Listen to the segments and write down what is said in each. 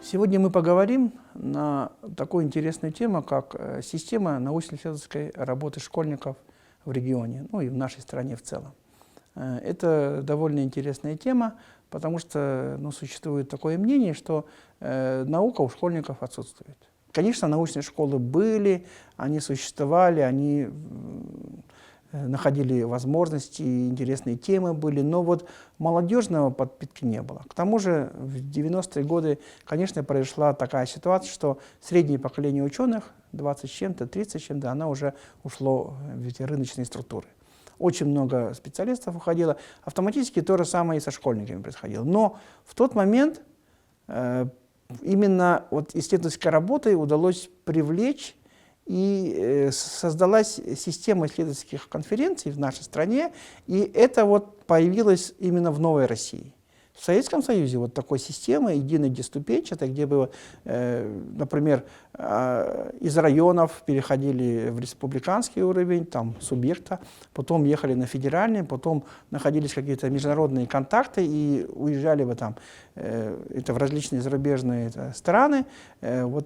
Сегодня мы поговорим на такую интересную тему, как система научно-исследовательской работы школьников в регионе, ну и в нашей стране в целом. Это довольно интересная тема, потому что существует такое мнение, что наука у школьников отсутствует. Конечно, научные школы были, они существовали, они находили возможности, интересные темы были, но вот молодежного подпитки не было. К тому же в 90-е годы, конечно, произошла такая ситуация, что среднее поколение ученых, 20 с чем-то, 30 с чем-то, оно уже ушло в эти рыночные структуры. Очень много специалистов уходило. Автоматически то же самое и со школьниками происходило. Но в тот момент именно исследовательской работой удалось привлечь, и создалась система исследовательских конференций в нашей стране, и это появилось именно в Новой России. В Советском Союзе такой системы, единой десятиступенчатой, где бы, например, из районов переходили в республиканский уровень, там, субъекта, потом ехали на федеральный, потом находились какие-то международные контакты и уезжали бы там, это в различные зарубежные страны,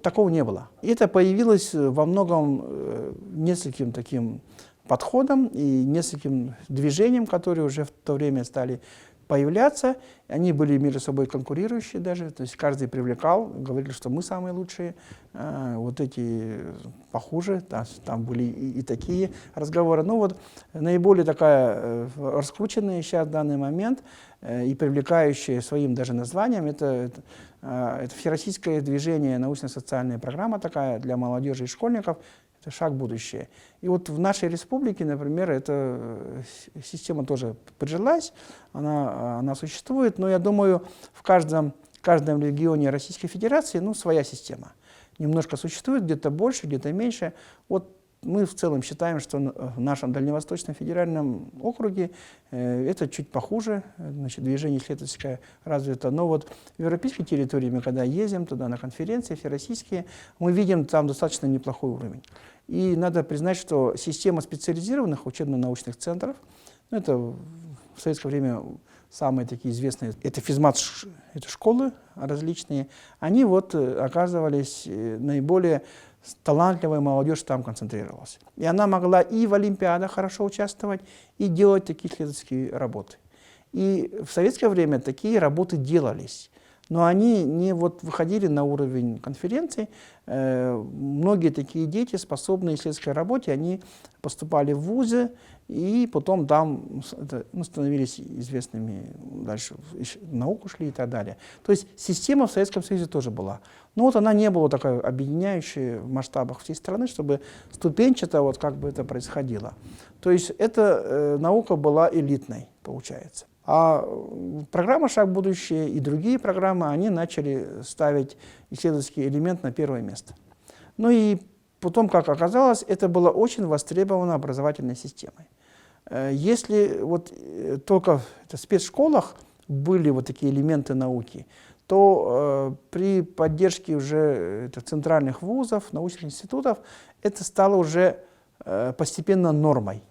такого не было. И это появилось во многом нескольким таким подходом и нескольким движениям, которые уже в то время стали появляться. Они были между собой конкурирующие даже, то есть каждый привлекал, говорили, что мы самые лучшие, вот эти похуже, там были и такие разговоры. Но наиболее такая раскрученная сейчас в данный момент и привлекающая своим даже названием, это всероссийское движение, научно-социальная программа такая для молодежи и школьников. Это шаг в будущее. И в нашей республике, например, эта система тоже прижилась, она существует, но я думаю, в каждом регионе Российской Федерации своя система. Немножко существует, где-то больше, где-то меньше. Мы в целом считаем, что в нашем Дальневосточном федеральном округе это чуть похуже, движение исследовательское развито. Но в европейской территории мы когда ездим туда на конференции всероссийские, мы видим там достаточно неплохой уровень. И надо признать, что система специализированных учебно-научных центров, это в советское время самые такие известные, это физмат, это школы различные, они оказывались наиболее талантливая молодежь там концентрировалась. И она могла и в олимпиадах хорошо участвовать, и делать такие исследовательские работы. И в советское время такие работы делались, но они не выходили на уровень конференций. Многие такие дети, способные к исследовательской работе, они поступали в вузы, и потом там становились известными, дальше в науку шли и так далее. То есть система в Советском Союзе тоже была. Но она не была такой объединяющей в масштабах всей страны, чтобы ступенчато это происходило. То есть эта наука была элитной, получается. А программа «Шаг в будущее» и другие программы, они начали ставить исследовательский элемент на первое место. Ну и потом, как оказалось, это было очень востребовано образовательной системой. Если только в спецшколах были такие элементы науки, то при поддержке уже центральных вузов, научных институтов, это стало уже постепенно нормой.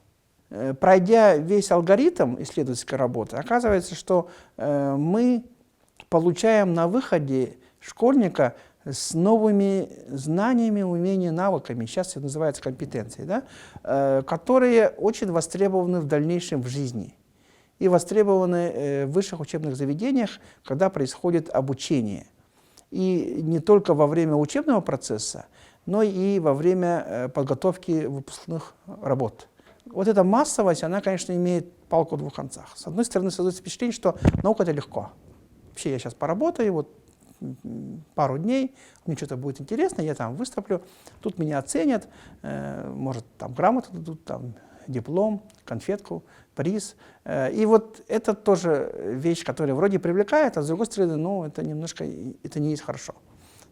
Пройдя весь алгоритм исследовательской работы, оказывается, что мы получаем на выходе школьника с новыми знаниями, умениями, навыками, сейчас это называется компетенцией, которые очень востребованы в дальнейшем в жизни и востребованы в высших учебных заведениях, когда происходит обучение. И не только во время учебного процесса, но и во время подготовки выпускных работ. Эта массовость, она, конечно, имеет палку в двух концах. С одной стороны, создается впечатление, что наука – это легко. Вообще, я сейчас поработаю, пару дней, мне что-то будет интересно, я там выступлю, тут меня оценят, может, там грамоту дадут, там диплом, конфетку, приз. И это тоже вещь, которая вроде привлекает, а с другой стороны, это немножко, это не есть хорошо.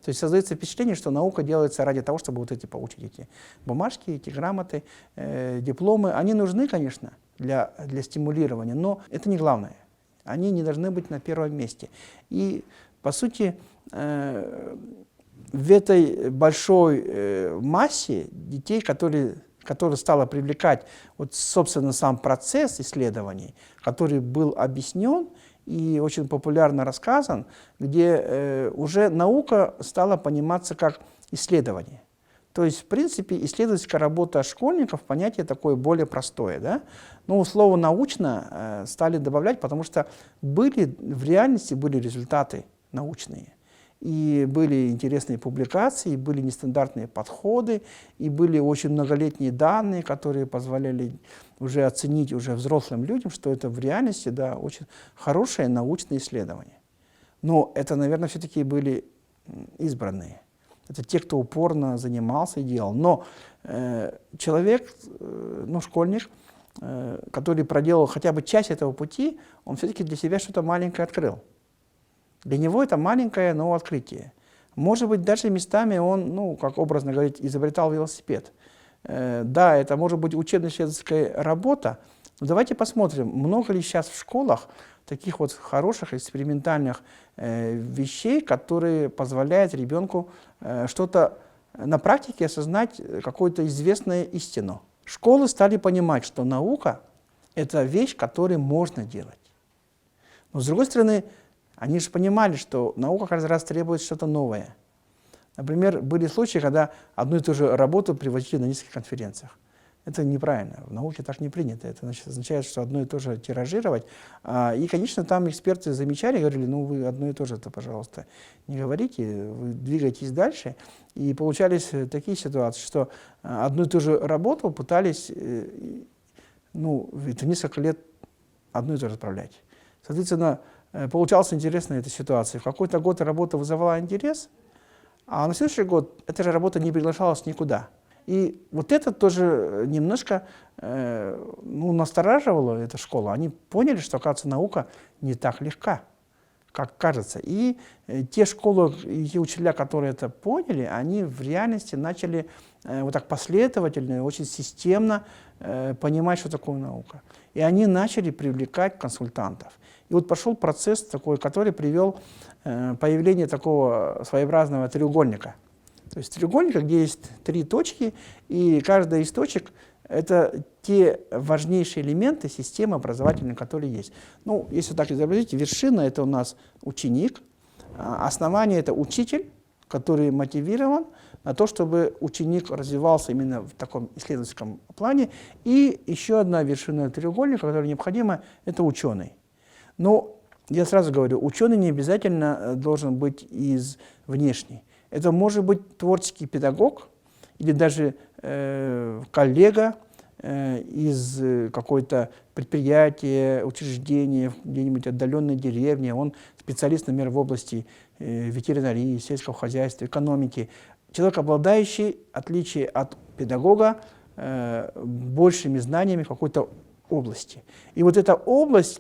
То есть создается впечатление, что наука делается ради того, чтобы получить эти бумажки, эти грамоты, дипломы. Они нужны, конечно, для стимулирования, но это не главное. Они не должны быть на первом месте. И, по сути, в этой большой массе детей, которые стало привлекать собственно, сам процесс исследований, который был объяснен, и очень популярно рассказан, где уже наука стала пониматься как исследование. То есть, в принципе, исследовательская работа школьников, понятие такое более простое. Да? Но слово «научно» стали добавлять, потому что в реальности были результаты научные. И были интересные публикации, и были нестандартные подходы, и были очень многолетние данные, которые позволяли уже оценить уже взрослым людям, что это в реальности, да, очень хорошее научное исследование. Но это, наверное, все-таки были избранные. Это те, кто упорно занимался и делал. Но человек, школьник, который проделал хотя бы часть этого пути, он все-таки для себя что-то маленькое открыл. Для него это маленькое, но открытие. Может быть, даже местами он, как образно говорить, изобретал велосипед. Да, это может быть учебно-исследовательская работа, но давайте посмотрим, много ли сейчас в школах таких вот хороших экспериментальных вещей, которые позволяют ребенку что-то на практике осознать, какую-то известную истину. Школы стали понимать, что наука – это вещь, которую можно делать. Но, с другой стороны, они же понимали, что наука каждый раз требует что-то новое. Например, были случаи, когда одну и ту же работу приводили на нескольких конференциях. Это неправильно, в науке так не принято. Это означает, что одно и то же тиражировать. И, конечно, там эксперты замечали, говорили, вы одно и то же-то, пожалуйста, не говорите, вы двигайтесь дальше. И получались такие ситуации, что одну и ту же работу пытались несколько лет одну и ту же отправлять. Соответственно, получалась интересная эта ситуация. В какой-то год работа вызывала интерес, а на следующий год эта же работа не приглашалась никуда. И вот это тоже немножко настораживало эту школу. Они поняли, что, оказывается, наука не так легка, как кажется. И те школы и те учителя, которые это поняли, они в реальности начали вот так последовательно, очень системно понимать, что такое наука. И они начали привлекать консультантов. И вот пошел процесс такой, который привел к появлению такого своеобразного треугольника. То есть треугольника, где есть 3 точки, и каждая из точек – это те важнейшие элементы системы образовательной, которые есть. Если так изобразить, вершина – это у нас ученик, основание – это учитель, который мотивирован на то, чтобы ученик развивался именно в таком исследовательском плане, и еще одна вершина треугольника, которая необходима – это ученый. Но я сразу говорю, ученый не обязательно должен быть из внешней. Это может быть творческий педагог или даже коллега из какой-то предприятия, учреждения, где-нибудь отдаленной деревни. Он специалист, например, в области ветеринарии, сельского хозяйства, экономики. Человек, обладающий, в отличие от педагога, большими знаниями в какой-то области. И вот эта область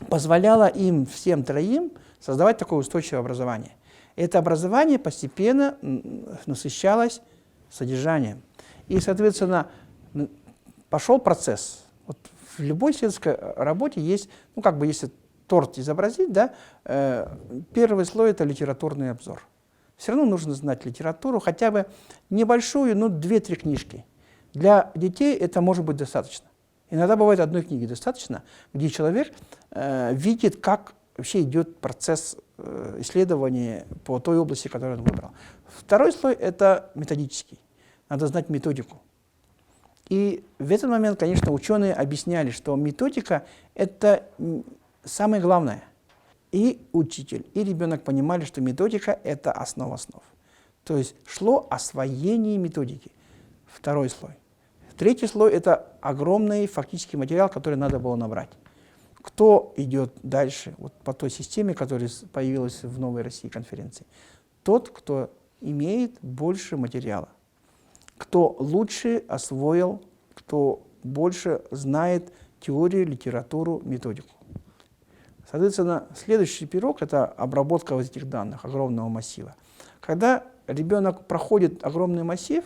позволяла им всем троим создавать такое устойчивое образование. Это образование постепенно насыщалось содержанием. И, соответственно, пошел процесс. Вот в любой исследовательской работе есть, если торт изобразить, да, первый слой – это литературный обзор. Все равно нужно знать литературу, хотя бы небольшую, 2-3 книжки. Для детей это может быть достаточно. Иногда бывает одной книги достаточно, где человек видит, как вообще идет процесс исследования по той области, которую он выбрал. Второй слой – это методический. Надо знать методику. И в этот момент, конечно, ученые объясняли, что методика – это самое главное. И учитель, и ребенок понимали, что методика – это основа основ. То есть шло освоение методики. Второй слой. Третий слой – это огромный фактический материал, который надо было набрать. Кто идет дальше по той системе, которая появилась в Новой России конференции? Тот, кто имеет больше материала, кто лучше освоил, кто больше знает теорию, литературу, методику. Соответственно, следующий пирог – это обработка вот этих данных, огромного массива. Когда ребенок проходит огромный массив,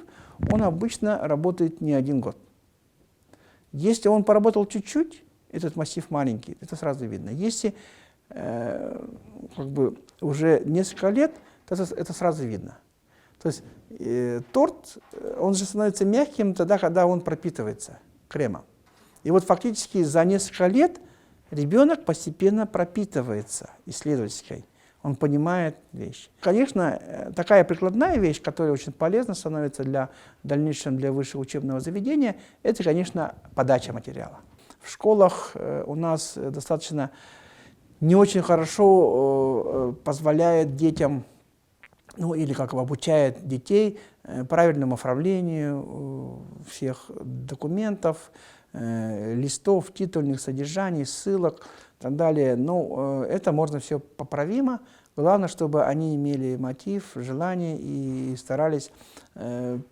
он обычно работает не 1 год. Если он поработал чуть-чуть, этот массив маленький, это сразу видно. Если уже несколько лет, то это сразу видно. То есть торт, он же становится мягким тогда, когда он пропитывается кремом. И вот фактически за несколько лет Ребенок постепенно пропитывается исследовательской, он понимает вещи. Конечно, такая прикладная вещь, которая очень полезна становится в дальнейшем для высшего учебного заведения, это, конечно, подача материала. В школах у нас достаточно не очень хорошо позволяет детям, ну или как бы обучает детей правильному оформлению всех документов, листов, титульных содержаний, ссылок и так далее. Но это можно все поправимо. Главное, чтобы они имели мотив, желание и старались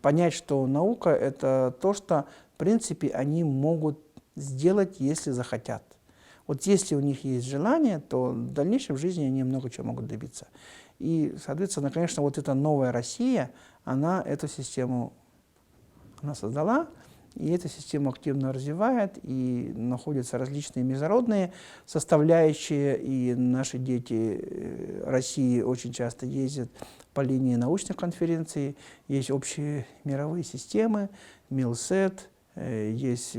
понять, что наука – это то, что, в принципе, они могут сделать, если захотят. Вот если у них есть желание, то в дальнейшем в жизни они много чего могут добиться. И, соответственно, конечно, вот эта новая Россия, она эту систему создала, и эту систему активно развивает, и находятся различные международные составляющие, и наши дети России очень часто ездят по линии научных конференций, есть общие мировые системы, МИЛСЭТ, есть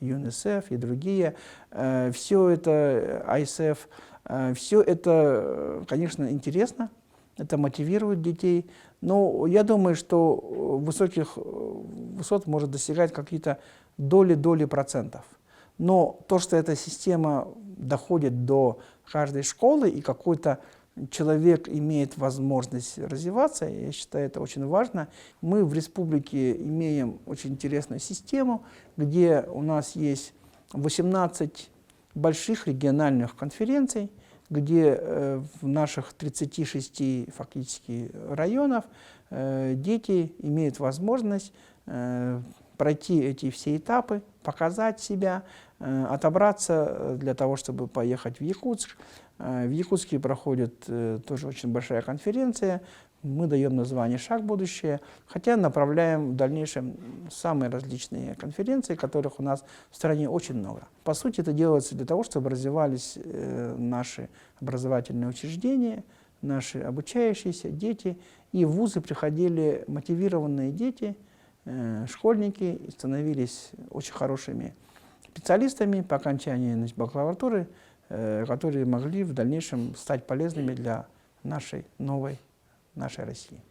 ЮНИСЕФ и другие. Все это, ISF, все это, конечно, интересно, это мотивирует детей, но я думаю, что высоких высот может достигать какие-то доли процентов. Но то, что эта система доходит до каждой школы, и какой-то человек имеет возможность развиваться, я считаю, это очень важно. Мы в республике имеем очень интересную систему, где у нас есть 18 больших региональных конференций, где в наших 36 фактически районах дети имеют возможность пройти эти все этапы, показать себя, отобраться для того, чтобы поехать в Якутск. В Якутске проходит тоже очень большая конференция. Мы даем название «Шаг в будущее», хотя направляем в дальнейшем самые различные конференции, которых у нас в стране очень много. По сути, это делается для того, чтобы развивались наши образовательные учреждения, наши обучающиеся дети, и в вузы приходили мотивированные дети, школьники, и становились очень хорошими специалистами по окончании бакалавратуры, которые могли в дальнейшем стать полезными для нашей новой России.